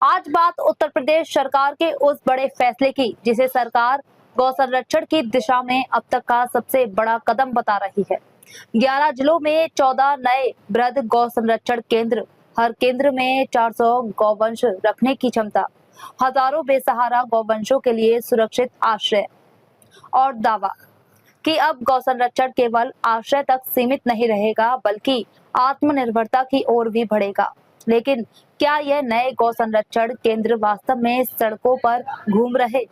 आज बात उत्तर प्रदेश सरकार के उस बड़े फैसले की जिसे सरकार गौ संरक्षण की दिशा में अब तक का सबसे बड़ा कदम बता रही है। 11 जिलों में 14 नए वृहद गौ संरक्षण केंद्र, हर केंद्र में 400 गौवंश रखने की क्षमता, हजारों बेसहारा गौवंशों के लिए सुरक्षित आश्रय। और दावा कि अब गौ संरक्षण केवल आश्रय तक सीमित नहीं रहेगा बल्कि आत्मनिर्भरता की ओर भी बढ़ेगा। लेकिन क्या यह नए गौ संरक्षण केंद्र वास्तव में सड़कों पर घूम रहे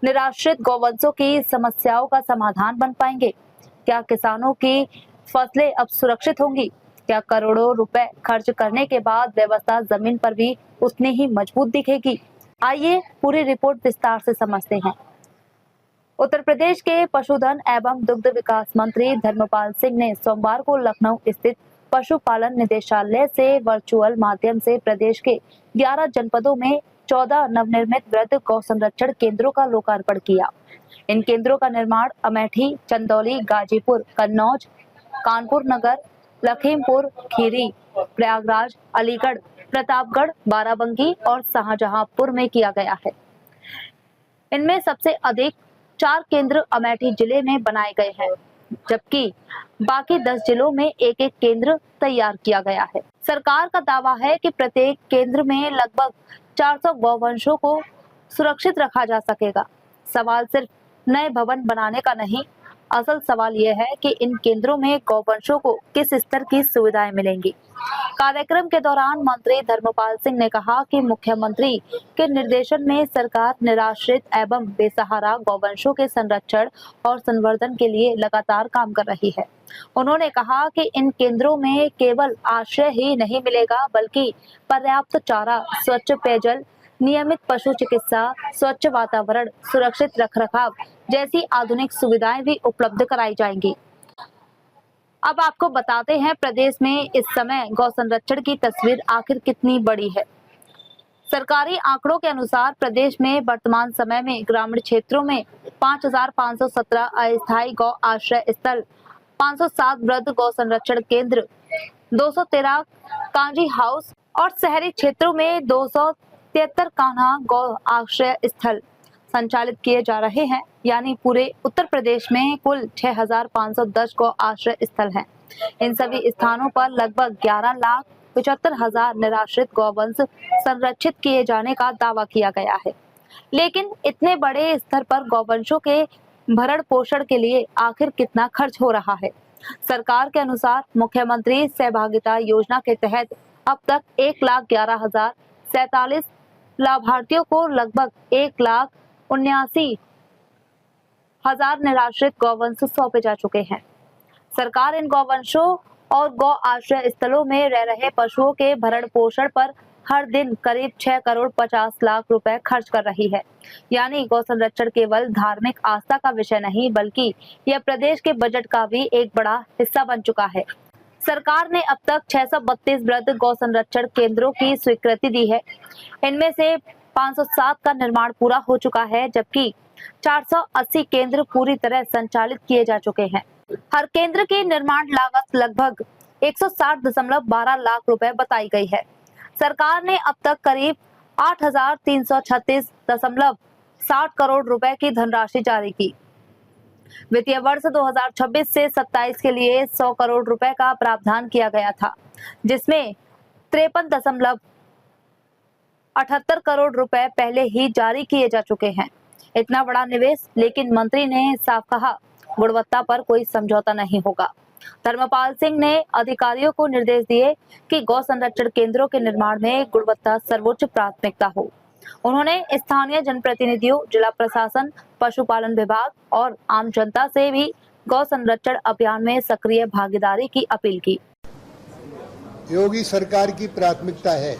निराश्रित गौवंशों की समस्याओं का समाधान बन पाएंगे? क्या किसानों की फसलें अब सुरक्षित होंगी? क्या करोड़ों रुपए खर्च करने के बाद व्यवस्था जमीन पर भी उतनी ही मजबूत दिखेगी? आइए पूरी रिपोर्ट विस्तार से समझते हैं। उत्तर प्रदेश के पशुधन एवं दुग्ध विकास मंत्री धर्मपाल सिंह ने सोमवार को लखनऊ स्थित पशुपालन निदेशालय से वर्चुअल माध्यम से प्रदेश के 11 जनपदों में 14 नवनिर्मित वृहद गौ संरक्षण केंद्रों का लोकार्पण किया। इन केंद्रों का निर्माण अमेठी, चंदौली, गाजीपुर, कन्नौज, कानपुर नगर, लखीमपुर खीरी, प्रयागराज, अलीगढ़, प्रतापगढ़, बाराबंकी और शाहजहांपुर में किया गया है। इनमें सबसे अधिक 4 केंद्र अमेठी जिले में बनाए गए हैं, जबकि बाकी 10 जिलों में एक एक केंद्र तैयार किया गया है। सरकार का दावा है कि प्रत्येक केंद्र में लगभग 400 गौवंशों को सुरक्षित रखा जा सकेगा। सवाल सिर्फ नए भवन बनाने का नहीं, असल सवाल यह है कि इन केंद्रों में गौवंशों को किस स्तर की सुविधाएं मिलेंगी। कार्यक्रम के दौरान मंत्री धर्मपाल सिंह ने कहा कि मुख्यमंत्री के निर्देशन में सरकार निराश्रित एवं बेसहारा गौवंशों के संरक्षण और संवर्धन के लिए लगातार काम कर रही है। उन्होंने कहा कि इन केंद्रों में केवल आश्रय ही नहीं मिलेगा बल्कि पर्याप्त चारा, स्वच्छ पेयजल, नियमित पशु चिकित्सा, स्वच्छ वातावरण, सुरक्षित रखरखाव जैसी आधुनिक सुविधाएं भी उपलब्ध कराई जाएंगी। अब आपको बताते हैं प्रदेश में इस समय गौ संरक्षण की तस्वीर आखिर कितनी बड़ी है। सरकारी आंकड़ों के अनुसार प्रदेश में वर्तमान समय में ग्रामीण क्षेत्रों में 5,517 अस्थायी गौ आश्रय स्थल, 507 वृहद गौ संरक्षण केंद्र, 213 कांजी हाउस और शहरी क्षेत्रों में 273 कान्हा गौ आश्रय स्थल संचालित किए जा रहे हैं। यानी पूरे उत्तर प्रदेश में कुल 6,510 गौ आश्रय स्थल हैं। इन सभी स्थानों पर लगभग 11,75,000 निराश्रित गौवंश संरक्षित किए जाने का दावा किया गया है। लेकिन इतने बड़े स्तर पर गौवंशों के भरण पोषण के लिए आखिर कितना खर्च हो रहा है? सरकार के अनुसार मुख्यमंत्री सहभागिता योजना के तहत अब तक 1,11,047 लाभार्थियों को लगभग 1,79,000 निराश्रित गौवंश सौंपे जा चुके हैं। सरकार इन गौवंशों और गौ आश्रय स्थलों में रह रहे पशुओं के भरण पोषण पर हर दिन करीब 6 करोड़ 50 लाख रुपए खर्च कर रही है। यानी गौ संरक्षण केवल धार्मिक आस्था का विषय नहीं बल्कि यह प्रदेश के बजट का भी एक बड़ा हिस्सा बन चुका है। सरकार ने अब तक 632 वृहद गौ संरक्षण केंद्रों की स्वीकृति दी है। इनमें से 507 का निर्माण पूरा हो चुका है, जबकि 480 केंद्र पूरी तरह संचालित किए जा चुके हैं। हर केंद्र की निर्माण लागत लगभग 160.12 लाख रुपए बताई गई है। सरकार ने अब तक करीब 8,336.60 करोड़ रुपए की धनराशि जारी की। वित्तीय वर्ष 2026 से 27 के लिए 100 करोड़ रुपए का प्रावधान किया गया था, जिसमें 53.78 करोड़ रुपए पहले ही जारी किए जा चुके हैं। इतना बड़ा निवेश, लेकिन मंत्री ने साफ कहा गुणवत्ता पर कोई समझौता नहीं होगा। धर्मपाल सिंह ने अधिकारियों को निर्देश दिए कि गौ संरक्षण केंद्रों के निर्माण में गुणवत्ता सर्वोच्च प्राथमिकता हो। उन्होंने स्थानीय जनप्रतिनिधियों, जिला प्रशासन, पशुपालन विभाग और आम जनता से भी गौ संरक्षण अभियान में सक्रिय भागीदारी की अपील की। योगी सरकार की प्राथमिकता है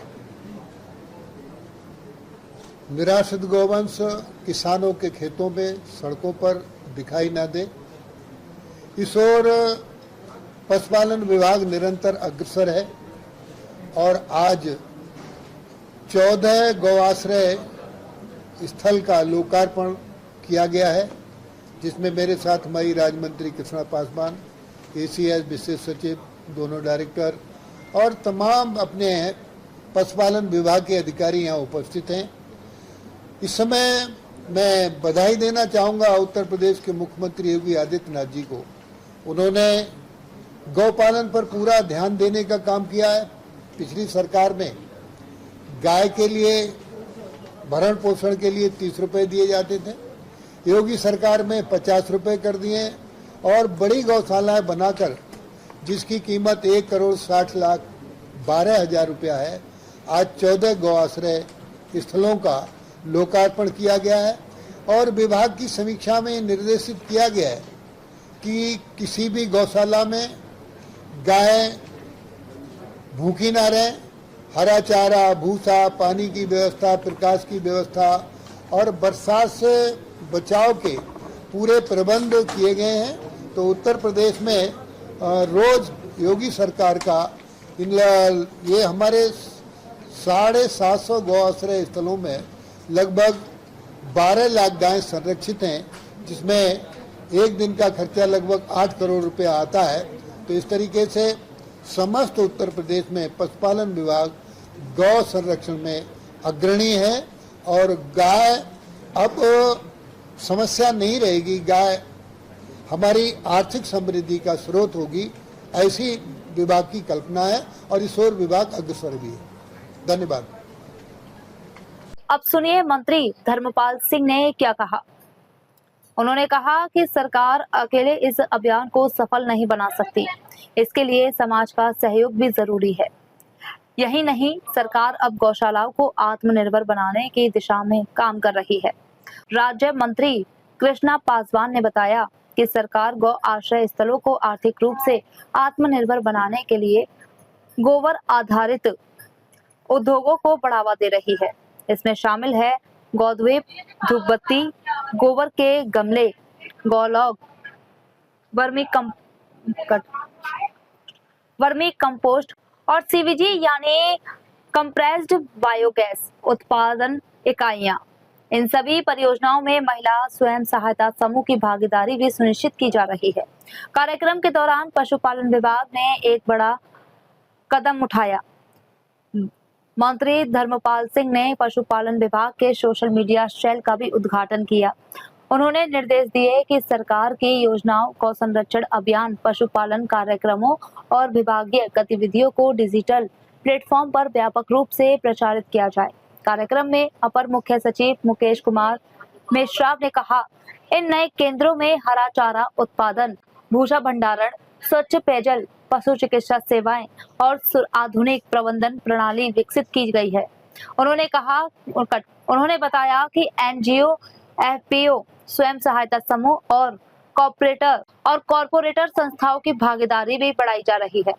निराश्रित गौवंश किसानों के खेतों में, सड़कों पर दिखाई न दे। इस ओर पशुपालन विभाग निरंतर अग्रसर है और आज 14 गौ आश्रय स्थल का लोकार्पण किया गया है, जिसमें मेरे साथ मई राज्य मंत्री कृष्णा पासवान, ACS विशेष सचिव, दोनों डायरेक्टर और तमाम अपने पशुपालन विभाग के अधिकारी यहाँ उपस्थित हैं। इस समय मैं बधाई देना चाहूँगा उत्तर प्रदेश के मुख्यमंत्री योगी आदित्यनाथ जी को। उन्होंने गौपालन पर पूरा ध्यान देने का काम किया है। पिछली सरकार में गाय के लिए भरण पोषण के लिए 30 रुपये दिए जाते थे, योगी सरकार में 50 रुपये कर दिए और बड़ी गौशालाएं बनाकर जिसकी कीमत 1,60,12,000 रुपया है, आज 14 गौ आश्रय स्थलों का लोकार्पण किया गया है। और विभाग की समीक्षा में निर्देशित किया गया है कि किसी भी गौशाला में गाय भूखी ना रहे, हरा चारा, भूसा, पानी की व्यवस्था, प्रकाश की व्यवस्था और बरसात से बचाव के पूरे प्रबंध किए गए हैं। तो उत्तर प्रदेश में रोज योगी सरकार का ये हमारे 750 गौ आश्रय स्थलों में लगभग 12 लाख गायें संरक्षित हैं, जिसमें एक दिन का खर्चा लगभग 8 करोड़ रुपया आता है। तो इस तरीके से समस्त उत्तर प्रदेश में पशुपालन विभाग गौ संरक्षण में अग्रणी है और गाय अब समस्या नहीं रहेगी, गाय हमारी आर्थिक समृद्धि का स्रोत होगी, ऐसी विभाग की कल्पना है और इस ओर विभाग अग्रसर भी है। धन्यवाद। अब सुनिए मंत्री धर्मपाल सिंह ने क्या कहा। उन्होंने कहा कि सरकार अकेले इस अभियान को सफल नहीं बना सकती, इसके लिए समाज का सहयोग भी जरूरी है। यही नहीं, सरकार अब गौशालाओं को आत्मनिर्भर बनाने की दिशा में काम कर रही है। राज्य मंत्री कृष्णा पासवान ने बताया कि सरकार गौ आश्रय स्थलों को आर्थिक रूप से आत्मनिर्भर बनाने के लिए गोबर आधारित उद्योगों को बढ़ावा दे रही है। इसमें शामिल है गौधूप, धूपबत्ती, गोबर के गमले, गौलॉग, वर्मी कंपोस्ट और सीवीजी यानी कंप्रेस्ड बायोगैस उत्पादन इकाइयां। इन सभी परियोजनाओं में महिला स्वयं सहायता समूह की भागीदारी भी सुनिश्चित की जा रही है। कार्यक्रम के दौरान पशुपालन विभाग ने एक बड़ा कदम उठाया। मंत्री धर्मपाल सिंह ने पशुपालन विभाग के सोशल मीडिया सेल का भी उद्घाटन किया। उन्होंने निर्देश दिए कि सरकार की योजनाओं, गौ संरक्षण अभियान, पशुपालन कार्यक्रमों और विभागीय गतिविधियों को डिजिटल प्लेटफॉर्म पर व्यापक रूप से प्रचारित किया जाए। कार्यक्रम में अपर मुख्य सचिव मुकेश कुमार मेश्राम ने कहा, इन नए केंद्रों में हरा चारा उत्पादन, भूसा भंडारण, स्वच्छ पेयजल, पशु चिकित्सा सेवाएं और आधुनिक प्रबंधन प्रणाली विकसित की गई है। उन्होंने बताया कि एनजीओ, एफपीओ, स्वयं सहायता समूह और कॉर्पोरेटर संस्थाओं की भागीदारी भी बढ़ाई जा रही है।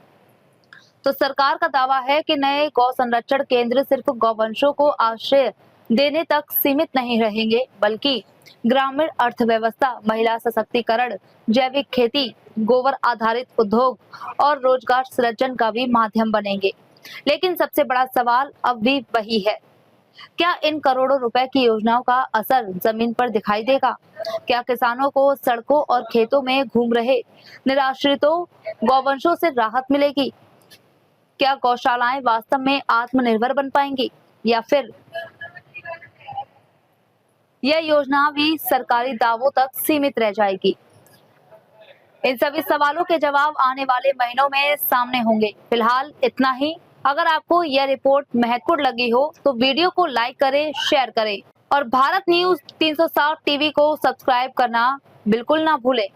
तो सरकार का दावा है कि नए गौ संरक्षण केंद्र सिर्फ गौवंशों को आश्रय देने तक सीमित नहीं रहेंगे, बल्कि ग्रामीण अर्थव्यवस्था, महिला सशक्तिकरण, जैविक खेती, गोबर आधारित उद्योग और रोजगार सृजन का भी माध्यम बनेंगे। लेकिन सबसे बड़ा सवाल अब भी वही है, क्या इन करोड़ों रुपए की योजनाओं का असर जमीन पर दिखाई देगा? क्या किसानों को सड़कों और खेतों में घूम रहे निराश्रितों गौवंशों से राहत मिलेगी? क्या गौशालाएं वास्तव में आत्मनिर्भर बन पाएंगी, या फिर यह योजना भी सरकारी दावों तक सीमित रह जाएगी? इन सभी सवालों के जवाब आने वाले महीनों में सामने होंगे। फिलहाल इतना ही। अगर आपको यह रिपोर्ट महत्वपूर्ण लगी हो तो वीडियो को लाइक करें, शेयर करें और भारत न्यूज 360 टीवी को सब्सक्राइब करना बिल्कुल ना भूलें।